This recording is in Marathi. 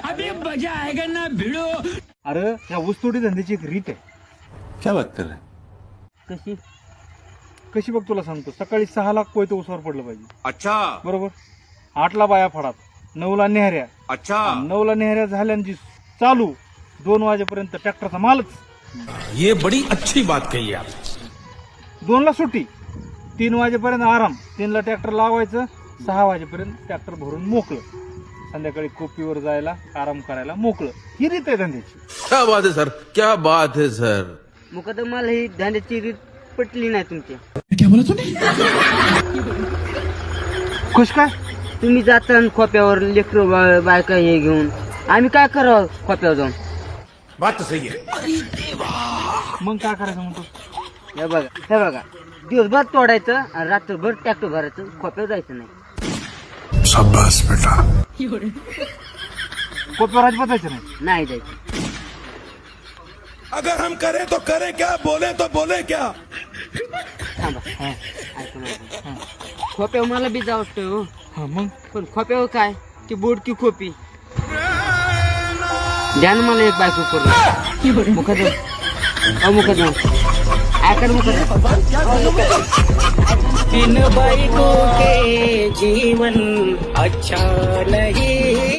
अभी मजा आएगा ना भिड़ो. अरे या ऊसतोडी धंद्याची एक रीत आहे. क्या बात कर रहे हैं? कशी? कशी बघ तुला सांगतो, सकाळी 6 लाख कोयतं ऊसावर पडलं पाहिजे. अच्छा बरोबर. 8 बाया फडात, 9 नेहऱ्या, अच्छा 9 नेहऱ्या झाल्यांची चालू 2 वाजेपर्यंत ट्रॅक्टरचा मालच. ये बड़ी अच्छी बात कही आप. 2 सुट्टी, 3 वाजेपर्यंत आराम, 3 ट्रॅक्टर लावायचं, 6 वाजेपर्यंत ट्रॅक्टर भरून मोकळं, संध्याकाळी कोपीवर जायला आराम करायला मोकळं. ही रीत आहे धंद्याची. क्या बात है सर, क्या बात है सर. मुकदम मला ही धंद्याची रीत पटली नाही तुमची. खुश काय? तुम्ही जाता खोप्यावर लेकरं बायका हे घेऊन, आम्ही काय करावं खोप्यावर जाऊन? बात तो सही है. मग काय करायचं म्हणतो? हे बघा दिवसभर तोडायचं आणि रात्रभर ट्रॅक्टर भरायचं, खोप्यावर जायचं नाही. शाबाश बेटा. कोपीवर अजिबात जायचं नाही. नाही जायचं. अगर हम करें तो करें क्या, बोले तो बोले क्या. थांबा, ऐकून घ्या. खोप्यावर मला बी जावं हो, हा मग पण खोप्यावर काय ती बोट की खोपी. ध्यान मला एक बायको करू मुकदम मुकदम ऐका मुकदम. तीन बाइकों के जीवन अच्छा नहीं.